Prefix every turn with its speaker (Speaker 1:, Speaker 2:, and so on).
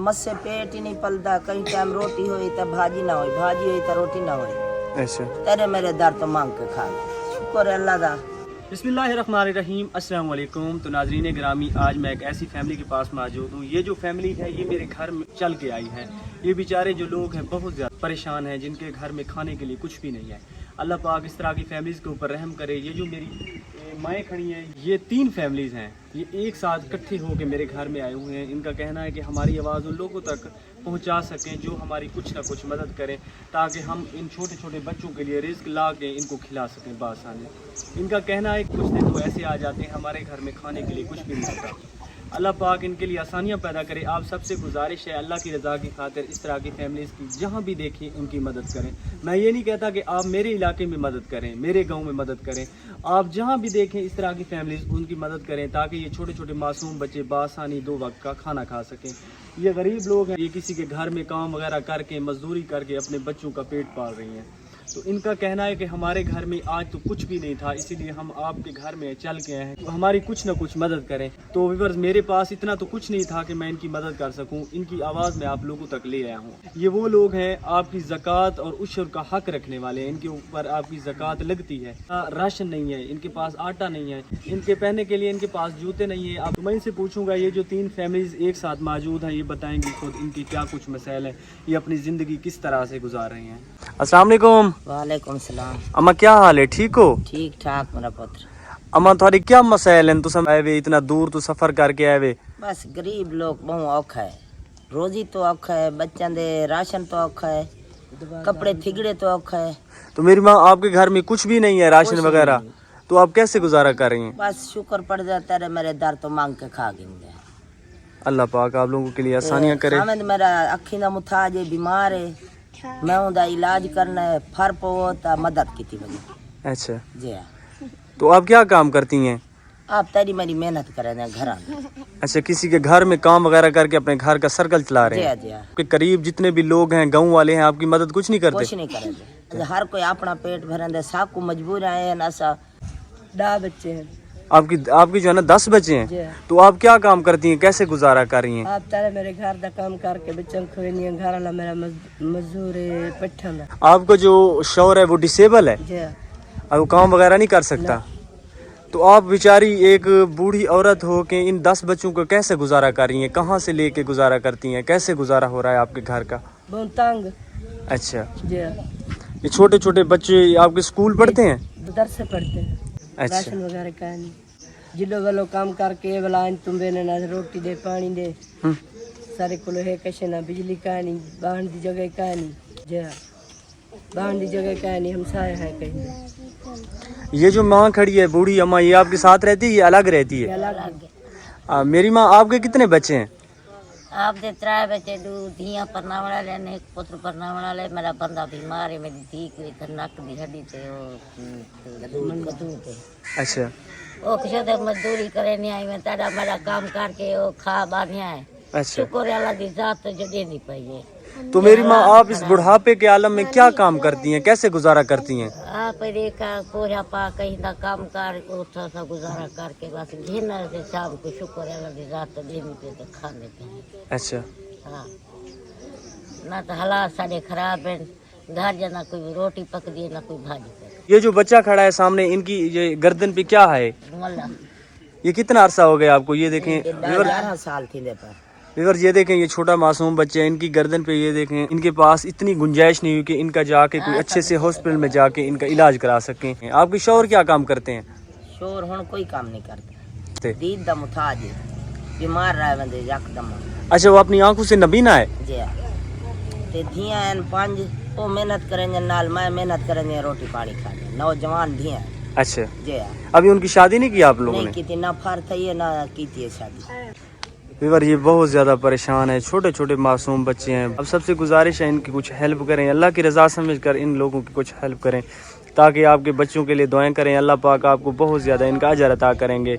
Speaker 1: मत से पेट ही नहीं पलता, कहीं टाइम रोटी हुई तो भाजी ना हुई, भाजी हुई तो रोटी ना हुई।
Speaker 2: अच्छा,
Speaker 1: तेरे मेरे दर तो मांग के खा गए, शुक्र है अल्लाह दा।
Speaker 2: बिस्मिल्लाहिर्रहमानिर्रहीम, अस्सलाम वालेकुम। तो नाजरीन ग्रामी, आज मैं एक ऐसी फैमिली के पास मौजूद हूँ। ये जो फैमिली है ये मेरे घर में चल के आई है। ये बेचारे जो लोग हैं बहुत ज़्यादा परेशान हैं, जिनके घर में खाने के लिए कुछ भी नहीं है। अल्लाह पाक इस तरह की फैमिलीज़ के ऊपर रहम करे। ये जो मेरी माएँ खड़ी हैं, ये 3 फैमिलीज़ हैं, ये एक साथ इकट्ठे होकर मेरे घर में आए हुए हैं। इनका कहना है कि हमारी आवाज़ उन लोगों तक पहुंचा सकें जो हमारी कुछ ना कुछ मदद करें, ताकि हम इन छोटे छोटे बच्चों के लिए रिस्क ला के इनको खिला सकें बआसानी। इनका कहना है कि कुछ दिन तो ऐसे आ जाते हैं हमारे घर में खाने के लिए कुछ भी नहीं होता। अल्लाह पाक इनके लिए आसानियाँ पैदा करे। आप सबसे गुजारिश है, अल्लाह की रज़ा की खातिर इस तरह की फैमिलीज़ की जहाँ भी देखें उनकी मदद करें। मैं ये नहीं कहता कि आप मेरे इलाके में मदद करें, मेरे गांव में मदद करें। आप जहाँ भी देखें इस तरह की फैमिलीज़, उनकी मदद करें ताकि ये छोटे छोटे मासूम बच्चे बआसानी 2 वक्त का खाना खा सकें। ये गरीब लोग हैं, ये किसी के घर में काम वगैरह करके मजदूरी करके अपने बच्चों का पेट पाल रही हैं। तो इनका कहना है कि हमारे घर में आज तो कुछ भी नहीं था, इसीलिए हम आपके घर में चल के आए हैं, तो हमारी कुछ ना कुछ मदद करें। तो व्यूअर्स, मेरे पास इतना तो कुछ नहीं था कि मैं इनकी मदद कर सकूं। इनकी आवाज़ मैं आप लोगों तक ले आया हूं। ये वो लोग हैं आपकी ज़कात और उशर का हक रखने वाले हैं। इनके ऊपर आपकी ज़कात लगती है। राशन नहीं है इनके पास, आटा नहीं है इनके पहनने के लिए, इनके पास जूते नहीं है। अब मैं इनसे पूछूंगा, ये जो 3 फैमिलीज़ एक साथ मौजूद हैं, ये बताएंगी खुद इनकी क्या कुछ मसाइल हैं, ये अपनी ज़िंदगी किस तरह से गुजार रहे हैं। अस्सलाम वालेकुम।
Speaker 1: वालेकुम सलाम।
Speaker 2: अम्मा क्या हाल है, ठीक हो?
Speaker 1: ठीक ठाक मेरा पुत्र।
Speaker 2: अम्मा थोड़ी क्या मसाइल हैं, तुम आए वे इतना दूर तो सफर करके आए वे?
Speaker 1: बस गरीब लोग बहुत औखा है, रोजी तो औखा है, बच्चों दे राशन तो औखा है, कपड़े थिगड़े तो औखा है।
Speaker 2: तो मेरी माँ, आपके घर में कुछ भी नहीं है राशन
Speaker 1: कुछ
Speaker 2: वगैरह,
Speaker 1: नहीं।
Speaker 2: तो आप कैसे गुजारा कर रही हैं?
Speaker 1: बस शुक्र पड़ जाता है, मेरे दर तो मांग के खा गए।
Speaker 2: अल्लाह पाक आप लोगों के लिए आसानियाँ करे।
Speaker 1: खामद मेरा अखी दा मुताज है, बीमार है, मैं उनका इलाज करना है, फर पवता मदद की थी वजह।
Speaker 2: अच्छा
Speaker 1: जी हाँ।
Speaker 2: तो आप क्या काम करती हैं?
Speaker 1: आप तेरी मेरी मेहनत करें घर में।
Speaker 2: अच्छा, किसी के घर में काम वगैरह करके अपने घर का सर्कल चला रहे
Speaker 1: जी
Speaker 2: हैं?
Speaker 1: हाँ जी हाँ।
Speaker 2: आपके करीब जितने भी लोग हैं, गाँव वाले हैं, आपकी मदद कुछ नहीं करते?
Speaker 1: कुछ नहीं करेंगे, हर कोई अपना पेट भरेंगे, साकू मजबूर आए हैं ना, सा 10 बच्चे हैं।
Speaker 2: आपकी जो है ना 10 बच्चे
Speaker 1: जी
Speaker 2: हैं,
Speaker 1: हाँ।
Speaker 2: तो आप क्या काम करती हैं, कैसे गुजारा कर रही हैं?
Speaker 1: आप तारे मेरे घर का काम करके बच्चों को खवेनी, घर वाला मेरा मजदूर है पट्ठा में।
Speaker 2: आपका जो शौहर है वो डिसेबल है,
Speaker 1: जी हाँ।
Speaker 2: अब वो काम वगैरह नहीं कर सकता, तो आप बेचारी एक बूढ़ी औरत हो के इन 10 बच्चों को कैसे गुजारा कर रही हैं? कहाँ से लेके गुजारा करती हैं? कैसे गुजारा हो रहा है आपके घर का?
Speaker 1: बहुत तंग।
Speaker 2: अच्छा,
Speaker 1: जी हाँ।
Speaker 2: ये छोटे छोटे बच्चे आपके स्कूल पढ़ते हैं?
Speaker 1: दर से पढ़ते हैं।
Speaker 2: अच्छा।
Speaker 1: राशन वगैरह का नहीं, जिलो वालो काम करके वाला तुम्बे ने ना रोटी दे पानी दे, सारे को है कैसे ना बिजली का नहीं, बाहर की जगह का नहीं। जी हाँ, बाहर की जगह का नहीं, हम साए हैं कहीं।
Speaker 2: ये जो माँ खड़ी है बूढ़ी अम्मा, ये आपके साथ रहती है, ये अलग रहती है?
Speaker 1: अलग।
Speaker 2: मेरी माँ, आपके कितने बच्चे हैं?
Speaker 3: आप दे 3 बच्चे, 2 धियां परना वाला ले ने, एक पुत्र परना वाला ले। मेरा बंदा बीमार है, मेरी धी की नक दी हड्डी ते कदू ते।
Speaker 2: अच्छा
Speaker 3: ओ किसे दे मजदूरी करे नहीं आई, मैं ताड़ा मेरा काम करके ओ खा बानिया है।
Speaker 2: अच्छा।
Speaker 3: शुक्र है अल्लाह दी जात जो देनी पई है।
Speaker 2: तो मेरी माँ, आप इस बुढ़ापे के आलम में क्या काम करती हैं, कैसे गुजारा करती हैं?
Speaker 3: आप देखा पोरा पा कहीं दा काम कर उठा सा गुजारा करके बस घेना से शाम को शुक्र है अल्लाह दी जात देनी पे तो खाने पे।
Speaker 2: अच्छा।
Speaker 3: हाँ, ना तो हालात सारे खराब हैं, घर जाना कोई रोटी पक दी ना कोई भाजी पक।
Speaker 2: ये जो बच्चा खड़ा है सामने, इनकी ये गर्दन पे क्या है?
Speaker 3: मोला
Speaker 2: ये कितना अरसा हो गया आपको? ये देखें
Speaker 1: 11 साल थी दे पर।
Speaker 2: व्यूअर्स, ये देखें, ये छोटा मासूम बच्चे हैं, इनकी गर्दन पे ये देखें, इनके पास इतनी गुंजाइश नहीं हुई कि इनका जाके कोई अच्छे से हॉस्पिटल में जाके इनका इलाज करा सकें। आपके शौहर क्या काम करते हैं?
Speaker 1: शोर हुन कोई काम नहीं करता, दीद दा मुताज है, बीमार रहा बंदे यकदम।
Speaker 2: अच्छा, वो अपनी आंखों से नबीना है?
Speaker 1: जी हाँ। ते धियां हैं 5, वो मेहनत करेंगे, नाल मैं मेहनत करेंगे, रोटी पानी खाने, नौजवान धियां।
Speaker 2: अच्छा,
Speaker 1: जी हाँ।
Speaker 2: अभी उनकी शादी नहीं की आप लोगों
Speaker 1: नहीं
Speaker 2: ने?
Speaker 1: की थी, ना फर थी है ना की थी शादी।
Speaker 2: व्यूअर, ये बहुत ज़्यादा परेशान है, छोटे छोटे मासूम बच्चे हैं। अब सबसे गुजारिश है इनकी कुछ हेल्प करें, अल्लाह की रज़ा समझकर इन लोगों की कुछ हेल्प करें, ताकि आपके बच्चों के लिए दुआएं करें। अल्लाह पाक आपको बहुत ज़्यादा इनका अजर अता करेंगे।